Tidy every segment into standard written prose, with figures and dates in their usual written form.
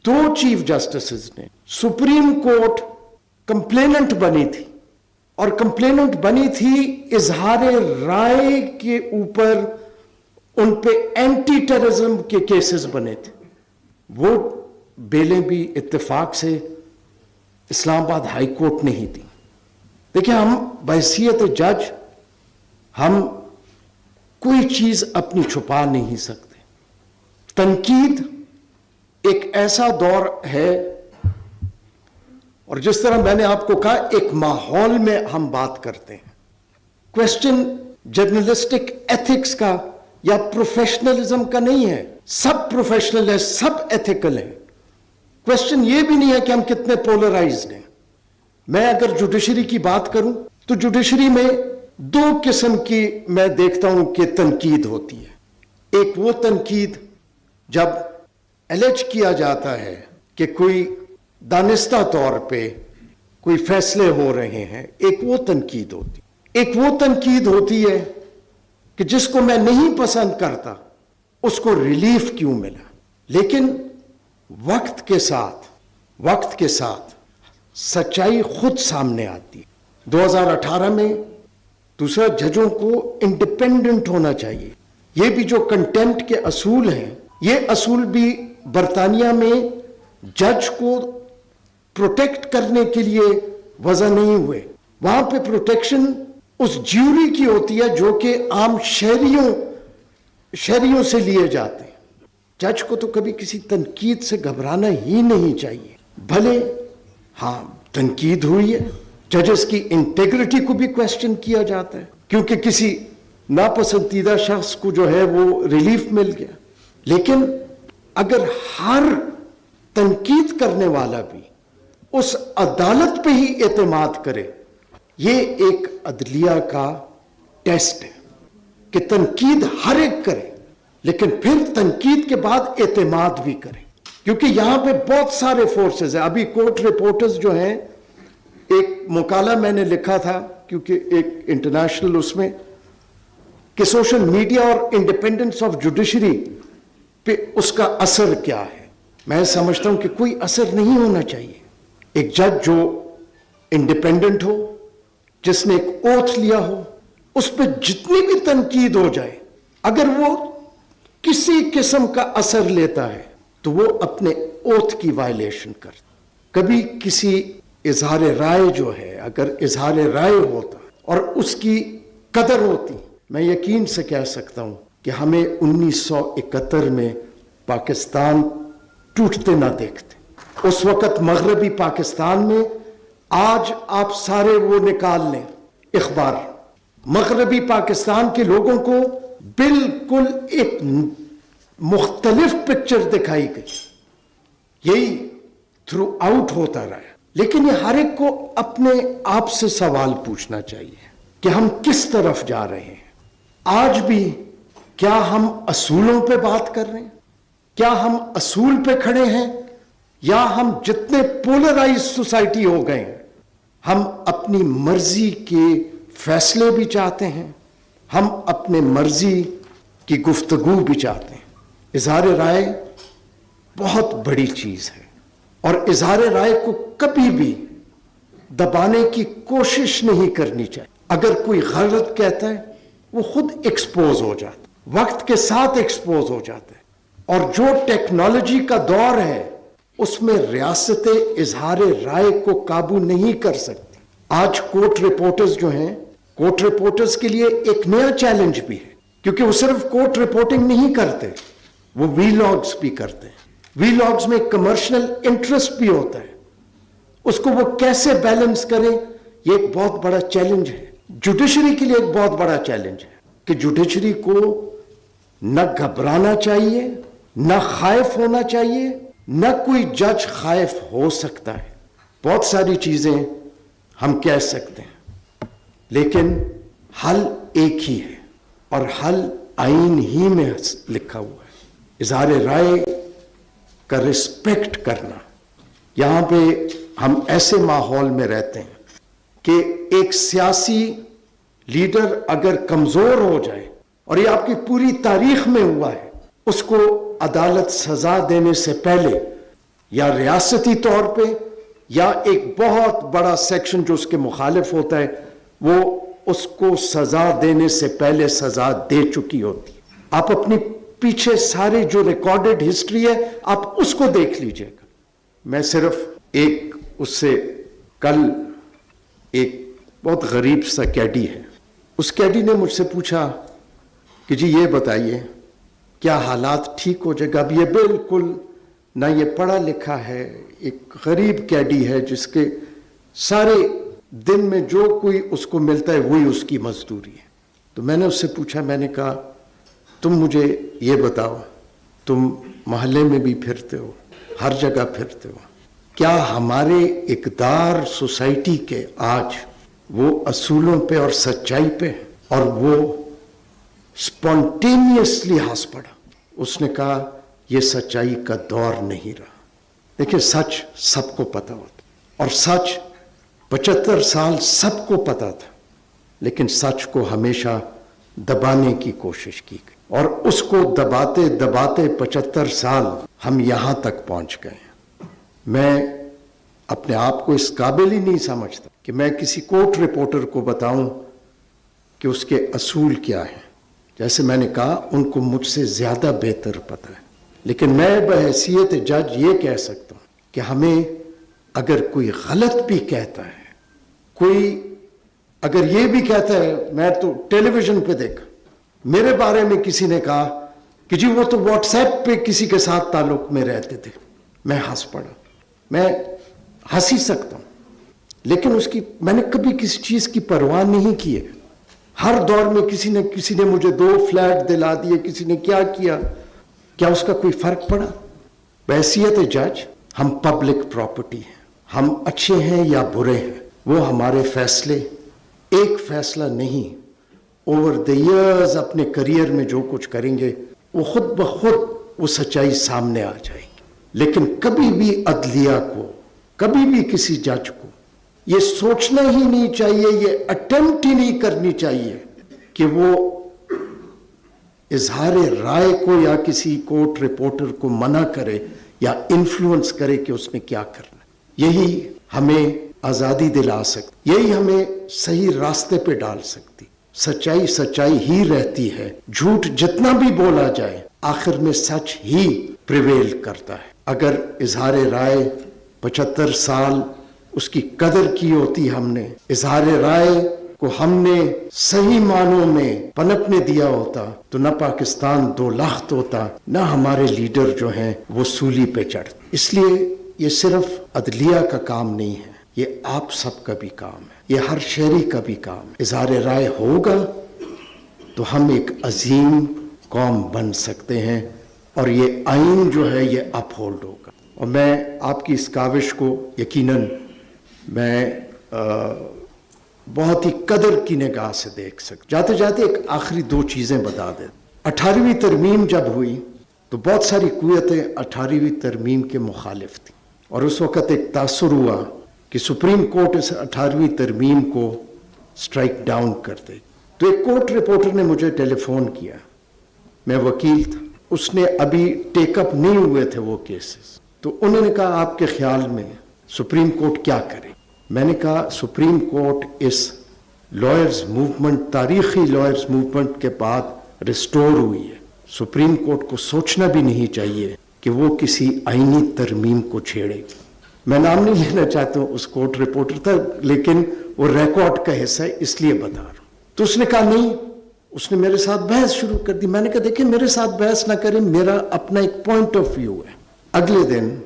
دو chief justices نے supreme court complainant بنی تھی اور کمپلیننٹ بنی تھی اظہار رائے کے اوپر، ان پہ اینٹی ٹیررزم کے کیسز بنے تھے، وہ بیلیں بھی اتفاق سے اسلام آباد ہائی کورٹ نے ہی دی۔ دیکھیں، ہم بحیثیت جج ہم کوئی چیز اپنی چھپا نہیں سکتے۔ تنقید ایک ایسا دور ہے، اور جس طرح میں نے آپ کو کہا ایک ماحول میں ہم بات کرتے ہیں، کویسچن جرنلسٹک ایتھکس کا یا پروفیشنلزم کا نہیں ہے۔ سب پروفیشنل ہے، سب ایتھیکل ہے۔ کویسچن یہ بھی نہیں ہے کہ ہم کتنے پولرائزڈ ہیں۔ میں اگر جوڈیشری کی بات کروں تو جوڈیشری میں دو قسم کی میں دیکھتا ہوں کہ تنقید ہوتی ہے۔ ایک وہ تنقید جب الیج کیا جاتا ہے کہ کوئی دانستہ طور پہ کوئی فیصلے ہو رہے ہیں، ایک وہ تنقید ہوتی ہے۔ ایک وہ تنقید ہوتی ہے کہ جس کو میں نہیں پسند کرتا اس کو ریلیف کیوں ملا، لیکن وقت کے ساتھ سچائی خود سامنے آتی ہے۔ 2018 میں دوسرا، ججوں کو انڈیپینڈنٹ ہونا چاہیے۔ یہ بھی جو کنٹیمپٹ کے اصول ہیں، یہ اصول بھی برطانیہ میں جج کو پروٹیکٹ کرنے کے لیے وضع نہیں ہوئے۔ وہاں پہ پروٹیکشن اس جیوری کی ہوتی ہے جو کہ عام شہریوں سے لیے جاتے ہیں۔ جج کو تو کبھی کسی تنقید سے گھبرانا ہی نہیں چاہیے۔ بھلے ہاں تنقید ہوئی ہے، ججز کی انٹیگریٹی کو بھی کویسچن کیا جاتا ہے کیونکہ کسی ناپسندیدہ شخص کو جو ہے وہ ریلیف مل گیا، لیکن اگر ہر تنقید کرنے والا بھی اس عدالت پہ ہی اعتماد کرے، یہ ایک عدلیہ کا ٹیسٹ ہے کہ تنقید ہر ایک کرے، لیکن پھر تنقید کے بعد اعتماد بھی کرے، کیونکہ یہاں پہ بہت سارے فورسز ہیں۔ ابھی کورٹ رپورٹرز جو ہیں، ایک مقالہ میں نے لکھا تھا کیونکہ ایک انٹرنیشنل اس میں، کہ سوشل میڈیا اور انڈیپینڈنس آف جوڈیشری پہ اس کا اثر کیا ہے۔ میں سمجھتا ہوں کہ کوئی اثر نہیں ہونا چاہیے۔ ایک جج جو انڈیپینڈنٹ ہو، جس نے ایک اوتھ لیا ہو، اس پہ جتنی بھی تنقید ہو جائے، اگر وہ کسی قسم کا اثر لیتا ہے تو وہ اپنے اوتھ کی وائلیشن کرتا۔ کبھی کسی اظہار رائے جو ہے، اگر اظہار رائے ہوتا اور اس کی قدر ہوتی، میں یقین سے کہہ سکتا ہوں کہ ہمیں 1971 میں پاکستان ٹوٹتے نہ دیکھتے۔ اس وقت مغربی پاکستان میں، آج آپ سارے وہ نکال لیں اخبار، مغربی پاکستان کے لوگوں کو بالکل ایک مختلف پکچر دکھائی گئی۔ یہی تھرو آؤٹ ہوتا رہا، لیکن یہ ہر ایک کو اپنے آپ سے سوال پوچھنا چاہیے کہ ہم کس طرف جا رہے ہیں۔ آج بھی کیا ہم اصولوں پہ بات کر رہے ہیں؟ کیا ہم اصول پہ کھڑے ہیں، یا ہم جتنے پولرائز سوسائٹی ہو گئے ہیں، ہم اپنی مرضی کے فیصلے بھی چاہتے ہیں، ہم اپنے مرضی کی گفتگو بھی چاہتے ہیں۔ اظہار رائے بہت بڑی چیز ہے، اور اظہار رائے کو کبھی بھی دبانے کی کوشش نہیں کرنی چاہیے۔ اگر کوئی غلط کہتا ہے وہ خود ایکسپوز ہو جاتا ہے، وقت کے ساتھ ایکسپوز ہو جاتا ہے، اور جو ٹیکنالوجی کا دور ہے اس میں ریاست اظہار رائے کو قابو نہیں کر سکتی۔ آج کورٹ رپورٹرز جو ہیں، کورٹ رپورٹرز کے لیے ایک نیا چیلنج بھی ہے، کیونکہ وہ صرف کورٹ رپورٹنگ نہیں کرتے، وہ وی لاگز بھی کرتے ہیں۔ وی لاگز میں کمرشل انٹرسٹ بھی ہوتا ہے، اس کو وہ کیسے بیلنس کریں، یہ ایک بہت بڑا چیلنج ہے۔ جوڈیشری کے لیے ایک بہت بڑا چیلنج ہے کہ جوڈیشری کو نہ گھبرانا چاہیے، نہ خائف ہونا چاہیے، نہ کوئی جج خائف ہو سکتا ہے۔ بہت ساری چیزیں ہم کہہ سکتے ہیں، لیکن حل ایک ہی ہے، اور حل آئین ہی میں لکھا ہوا ہے۔ اظہار رائے کا رسپیکٹ کرنا۔ یہاں پہ ہم ایسے ماحول میں رہتے ہیں کہ ایک سیاسی لیڈر اگر کمزور ہو جائے، اور یہ آپ کی پوری تاریخ میں ہوا ہے، اس کو عدالت سزا دینے سے پہلے या रियासती तौर पे या एक बहुत बड़ा सेक्शन जो उसके मुखालिफ होता है, वो उसको सजा देने से पहले सजा दे चुकी होती है। आप अपनी पीछे सारे जो रिकॉर्डेड हिस्ट्री है आप उसको देख लीजिएगा। मैं सिर्फ एक उससे कल एक बहुत गरीब सा कैडी है, उस कैडी ने मुझसे पूछा कि जी ये बताइए क्या हालात ठीक हो जाएगा। अब ये बिल्कुल ना ये पढ़ा लिखा है, एक गरीब कैडी है जिसके सारे दिन में जो कोई उसको मिलता है वही उसकी मजदूरी है। तो मैंने उससे पूछा, मैंने कहा तुम मुझे ये बताओ, तुम मोहल्ले में भी फिरते हो, हर जगह फिरते हो, क्या हमारे इकदार सोसाइटी के आज वो असूलों पे और सच्चाई पे और वो स्पॉन्टेनियसली हंस पड़ा। उसने कहा ये सच्चाई का दौर नहीं रहा। देखिए सच सबको पता होता और सच 75 साल सबको पता था, लेकिन सच को हमेशा दबाने की कोशिश की गई और उसको दबाते दबाते 75 साल हम यहां तक पहुंच गए। मैं अपने आप को इस काबिल ही नहीं समझता कि मैं किसी कोर्ट रिपोर्टर को बताऊं कि उसके असूल क्या है। जैसे मैंने कहा उनको मुझसे ज्यादा बेहतर पता है, लेकिन मैं बहैसियत जज ये कह सकता हूं कि हमें अगर कोई गलत भी कहता है, कोई अगर ये भी कहता है, मैं तो टेलीविजन पे देखा मेरे बारे में किसी ने कहा कि जी वो तो व्हाट्सएप पे किसी के साथ ताल्लुक में रहते थे, मैं हंस पड़ा। मैं हंस ही सकता हूं, लेकिन उसकी मैंने कभी किसी चीज की परवाह नहीं की है। हर दौर में किसी ने मुझे 2 फ्लैट दिला दिए, किसी ने क्या किया, क्या उसका कोई फर्क पड़ा? बहैसियत जज हम पब्लिक प्रॉपर्टी हैं, हम अच्छे हैं या बुरे हैं वो हमारे फैसले, एक फैसला नहीं, ओवर द इयर्स अपने करियर में जो कुछ करेंगे वो खुद ब खुद वो सच्चाई सामने आ जाएगी। लेकिन कभी भी अदलिया को, कभी भी किसी जज को ये सोचना ही नहीं चाहिए, ये अटेम्प्ट ही नहीं करनी चाहिए कि वो इजहार राय को या किसी कोर्ट रिपोर्टर को मना करे या इन्फ्लुएंस करे कि उसने क्या करना। यही हमें आजादी दिला सकती, यही हमें सही रास्ते पे डाल सकती। सच्चाई सच्चाई ही रहती है, झूठ जितना भी बोला जाए आखिर में सच ही प्रिवेल करता है। अगर इजहार राय 75 साल उसकी कदर की होती, हमने इजहार राय को हमने सही मानों में पनपने दिया होता तो न पाकिस्तान 2 लाख होता, न हमारे लीडर जो हैं वो सूली पे चढ़ते। इसलिए ये सिर्फ अदलिया का काम नहीं है, ये आप सबका भी काम है, ये हर शहरी का भी काम है। इजहार राय होगा तो हम एक अजीम कौम बन सकते हैं और ये आइन जो है ये अपहोल्ड होगा। और मैं आपकी इस काविश को यकीनन मैं बहुत ही कदर की निगाह से देख सकता। जाते जाते एक आखिरी 2 चीजें बता दे। 18वीं तरमीम जब हुई तो बहुत सारी कुव्वतें 18वीं तरमीम के मुखालिफ थी और उस वक़्त एक तासुर हुआ कि सुप्रीम कोर्ट इस 18वीं तरमीम को स्ट्राइक डाउन कर दे। तो एक कोर्ट रिपोर्टर ने मुझे टेलीफोन किया, मैं वकील था, उसने अभी टेकअप नहीं हुए थे वो केसेस, तो उन्होंने कहा आपके ख्याल में सुप्रीम कोर्ट क्या करे। मैंने कहा सुप्रीम कोर्ट इस लॉयर्स मूवमेंट, तारीखी लॉयर्स मूवमेंट के बाद रिस्टोर हुई है, सुप्रीम कोर्ट को सोचना भी नहीं चाहिए कि वो किसी आईनी तरमीम को छेड़ेगी। मैं नाम नहीं लेना चाहता हूं उस कोर्ट रिपोर्टर था, लेकिन वो रिकॉर्ड का हिस्सा है इसलिए बता रहा हूं। तो उसने कहा नहीं, उसने मेरे साथ बहस शुरू कर दी। मैंने कहा देखिए मेरे साथ बहस ना करें, मेरा अपना एक पॉइंट ऑफ व्यू है। अगले दिन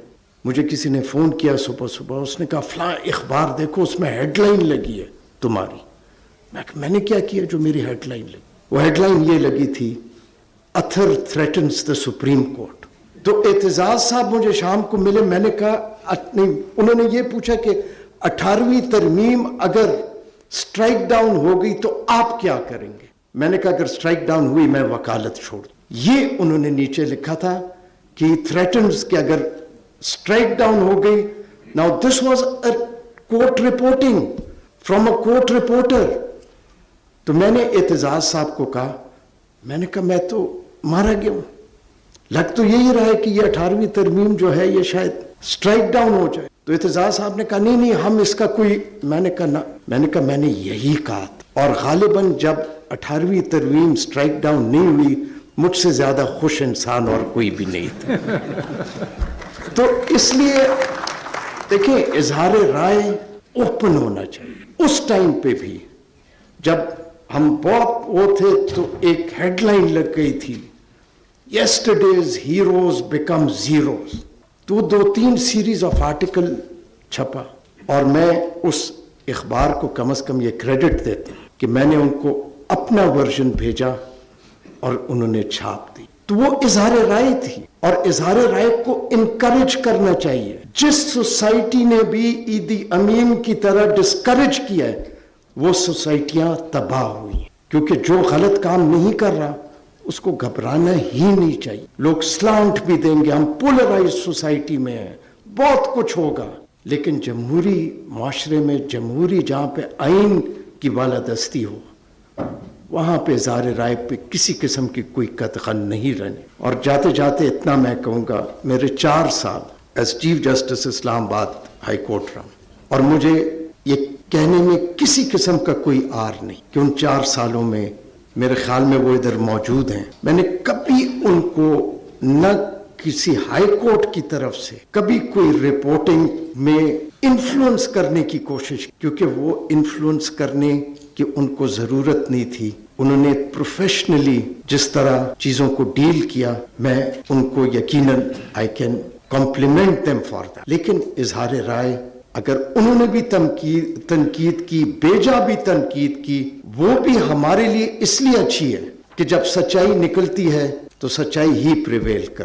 मुझे किसी ने फोन किया सुबह सुबह, उसने कहा फलां अखबार देखो उसमें हेडलाइन लगी है तुम्हारी। मैंने क्या किया जो मेरी हेडलाइन लगी? वो हेडलाइन ये लगी थी, Athar threatens the Supreme Court. तो एतजाज साहब मुझे शाम को मिले, मैंने कहा नहीं, उन्होंने ये पूछा कि 18वीं तरमीम अगर स्ट्राइक डाउन हो गई तो आप क्या करेंगे? मैंने कहा अगर स्ट्राइक डाउन हुई मैं वकालत छोड़ दूं। ये उन्होंने नीचे लिखा था कि थ्रेटन्स कि अगर स्ट्राइक डाउन हो गई। Now this was a court reporting from a court reporter. तो मैंने एतजाज साहब को कहा, मैंने कहा मैं तो मारा गया हूं, लग तो यही रहा है कि ये 18वीं तरमीम जो है ये शायद स्ट्राइक डाउन हो जाए। तो एतजाज साहब ने कहा नहीं नहीं हम इसका कोई, मैंने कहा मैंने यही कहा था। और गालिबन जब 18वीं तरमीम स्ट्राइक डाउन नहीं हुई, मुझसे ज्यादा खुश इंसान और कोई भी नहीं था। तो इसलिए देखिए इजहार राय ओपन होना चाहिए। उस टाइम पे भी जब हम बहुत वो थे तो एक हेडलाइन लग गई थी, यस्टरडेज हीरोज बिकम जीरोज। तो 2-3 सीरीज ऑफ आर्टिकल छपा और मैं उस इखबार को कम से कम ये क्रेडिट देता हूं कि मैंने उनको अपना वर्जन भेजा और उन्होंने छाप दी। तो वो इजहार राय थी और इजहार राय को इनकरेज करना चाहिए। जिस सोसाइटी ने भी ईदी अमीन की तरह डिस्करेज किया है वो सोसाइटियां तबाह हुई, क्योंकि जो गलत काम नहीं कर रहा उसको घबराना ही नहीं चाहिए। लोग स्लांट भी देंगे, हम पोलराइज सोसाइटी में हैं, बहुत कुछ होगा, लेकिन जमहूरी माशरे में, जमहूरी जहां पे आइन की बालादस्ती हो, वहां पे इज़हार राय पे किसी किस्म की कोई कतगन नहीं रहनी। और जाते जाते इतना मैं कहूँगा, मेरे 4 साल as chief justice Islamabad High Court रहा और मुझे ये कहने में किसी किस्म का कोई आर नहीं कि उन 4 सालों में, मेरे ख्याल में वो इधर मौजूद हैं, मैंने कभी उनको न किसी हाई कोर्ट की तरफ से कभी कोई रिपोर्टिंग में इन्फ्लुएंस करने की कोशिश, क्योंकि वो इन्फ्लुएंस करने की उनको जरूरत नहीं थी। उन्होंने प्रोफेशनली जिस तरह चीजों को डील किया, मैं उनको यकीनन I can compliment them for that. लेकिन इजहार राय अगर उन्होंने भी तनकीद की, बेजा भी तनकीद की, वो भी हमारे लिए इसलिए अच्छी है कि जब सच्चाई निकलती है तो सच्चाई ही प्रिवेल कर